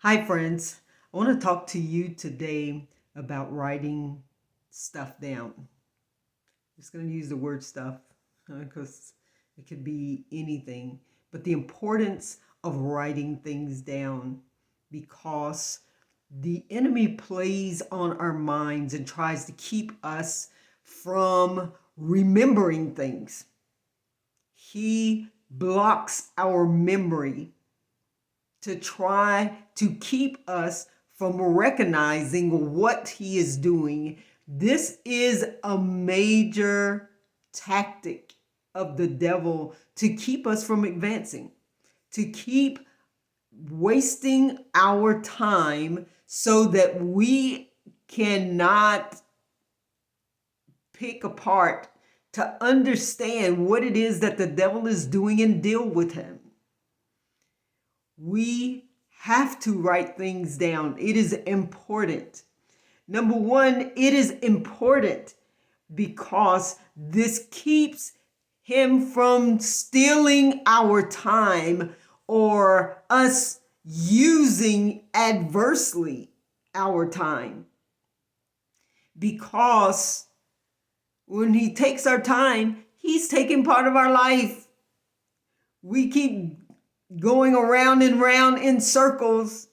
Hi, friends. I want to talk to you today about writing stuff down. I'm just going to use the word stuff because it could be anything, but the importance of writing things down because the enemy plays on our minds and tries to keep us from remembering things. He blocks our memory to try to keep us from recognizing what he is doing. This is a major tactic of the devil to keep us from advancing, to keep wasting our time so that we cannot pick apart to understand what it is that the devil is doing and deal with him. We have to write things down. It is important. Number one, it is important because this keeps him from stealing our time or us using adversely our time. Because when he takes our time, he's taking part of our life. We keep going around and round in circles,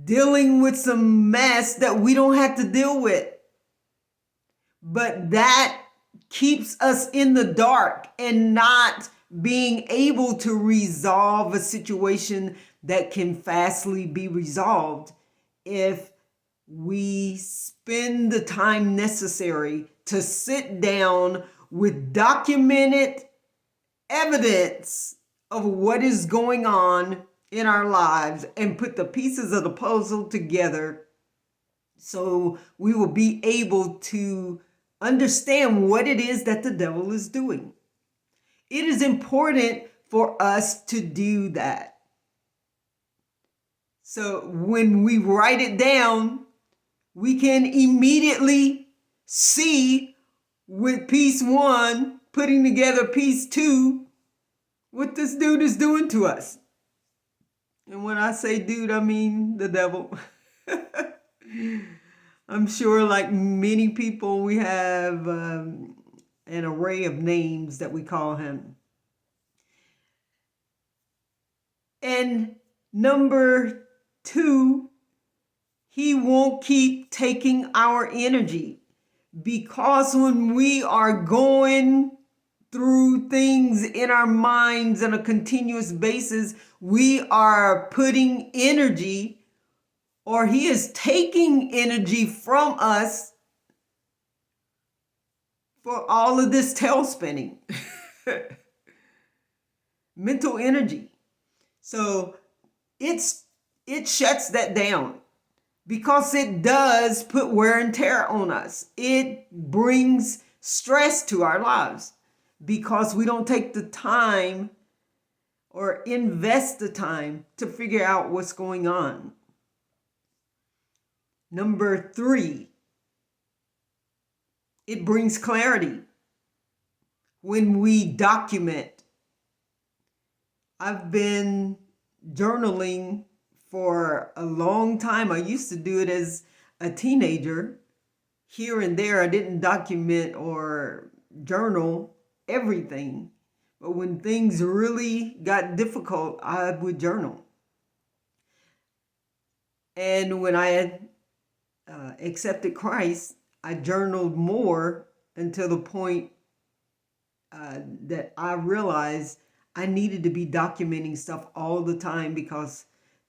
dealing with some mess that we don't have to deal with. But that keeps us in the dark and not being able to resolve a situation that can fastly be resolved if we spend the time necessary to sit down with documented evidence of what is going on in our lives and put the pieces of the puzzle together so we will be able to understand what it is that the devil is doing. It is important for us to do that. So when we write it down, we can immediately see with piece one, putting together piece two, what this dude is doing to us. And when I say dude, I mean the devil. I'm sure, like many people, we have an array of names that we call him. And number two, he won't keep taking our energy, because when we are going through things in our minds on a continuous basis, we are putting energy, or he is taking energy from us for all of this tail spinning. Mental energy. So it shuts that down because it does put wear and tear on us. It brings stress to our lives because we don't take the time or invest the time to figure out what's going on. Number three, it brings clarity when we document. I've been journaling for a long time. I used to do it as a teenager. Here and there, I didn't document or journal everything. But when things really got difficult, I would journal. And when I had accepted Christ, I journaled more until the point that I realized I needed to be documenting stuff all the time because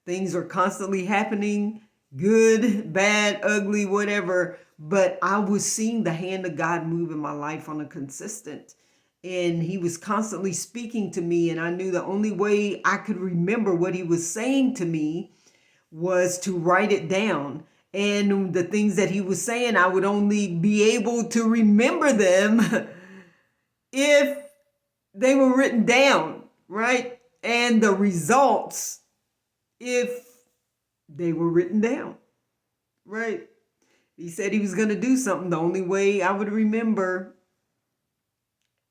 things are constantly happening, good, bad, ugly, whatever. But I was seeing the hand of God move in my life on a consistent, and he was constantly speaking to me. And I knew the only way I could remember what he was saying to me was to write it down. And the things that he was saying, I would only be able to remember them if they were written down, right? And the results, if they were written down, right? He said he was going to do something. The only way I would remember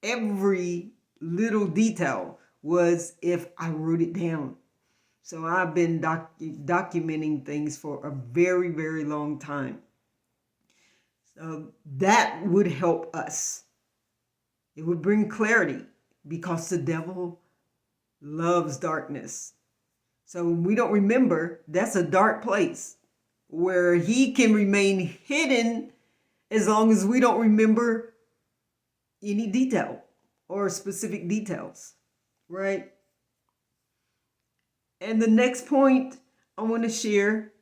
every little detail was if I wrote it down. So I've been documenting things for a very, very long time. So that would help us. It would bring clarity because the devil loves darkness. So when we don't remember, that's a dark place where he can remain hidden as long as we don't remember any detail or specific details, right? And the next point I want to share,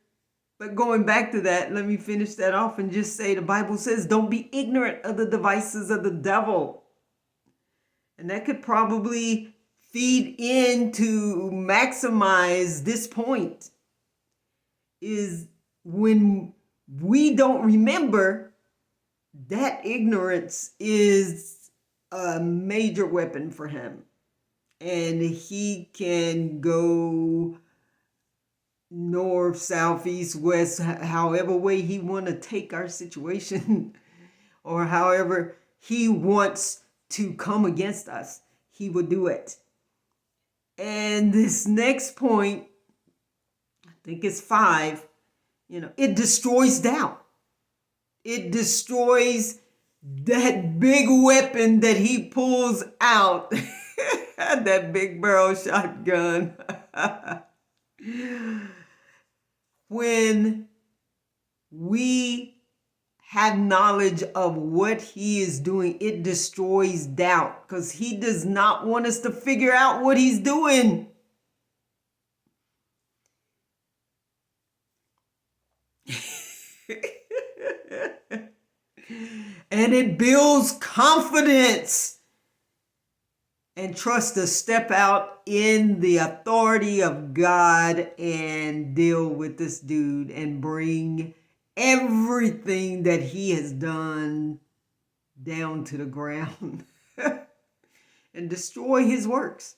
but going back to that, let me finish that off and just say the Bible says, don't be ignorant of the devices of the devil. And that could probably feed in to maximize this point, is when we don't remember, that ignorance is a major weapon for him. And he can go north, south, east, west, however way he want to take our situation or however he wants to come against us, he will do it. And this next point, I think it's 5, it destroys doubt. It destroys that big weapon that he pulls out, that big barrel shotgun. When we have knowledge of what he is doing, it destroys doubt because he does not want us to figure out what he's doing. And it builds confidence and trust to step out in the authority of God and deal with this dude and bring everything that he has done down to the ground and destroy his works.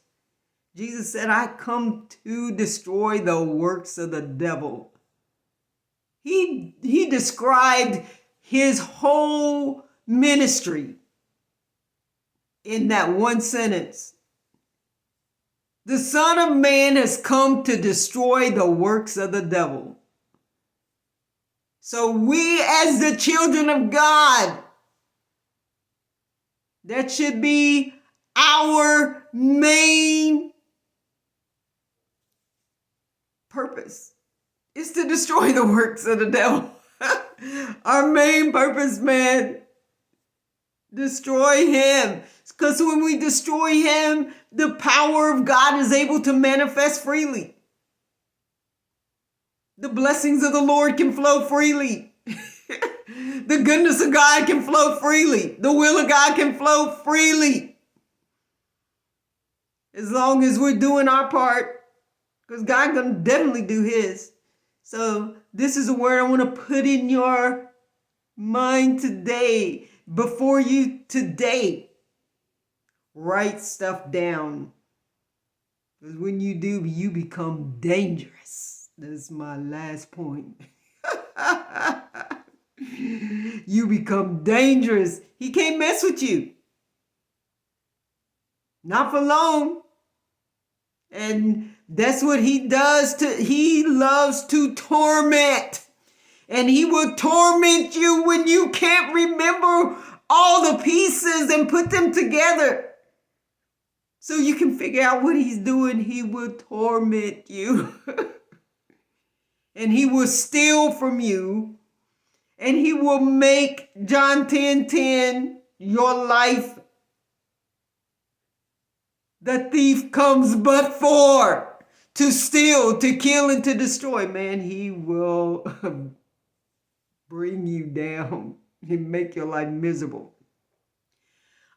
Jesus said, I come to destroy the works of the devil. He described his whole ministry in that one sentence. The Son of Man has come to destroy the works of the devil. So we as the children of God, that should be our main purpose, is to destroy the works of the devil. Our main purpose, man. Destroy him. Because when we destroy him, the power of God is able to manifest freely. The blessings of the Lord can flow freely. The goodness of God can flow freely. The will of God can flow freely. As long as we're doing our part. Because God can definitely do his. So this is a word I want to put in your mind today. Before you today. Write stuff down. Because when you do, you become dangerous. That's my last point. You become dangerous. He can't mess with you. Not for long. And that's what he does. He loves to torment. And he will torment you when you can't remember all the pieces and put them together. So you can figure out what he's doing. He will torment you. And he will steal from you. And he will make John 10:10 your life. The thief comes but for to steal, to kill, and to destroy. Man, he will bring you down and make your life miserable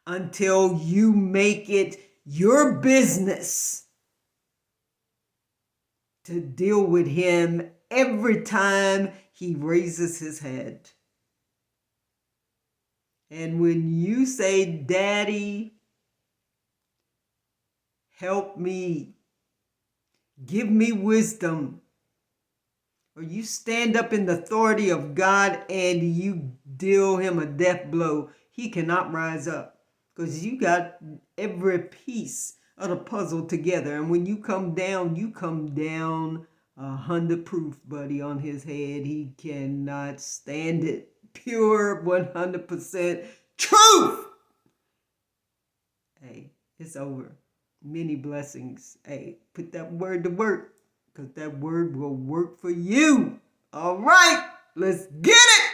until you make it your business to deal with him every time he raises his head. And when you say, Daddy, help me, give me wisdom, or you stand up in the authority of God and you deal him a death blow, he cannot rise up because you got every piece of the puzzle together. And when you come down 100 proof, buddy, on his head. He cannot stand it. Pure 100% truth. Hey, it's over. Many blessings. Hey, put that word to work, because that word will work for you. All right, let's get it.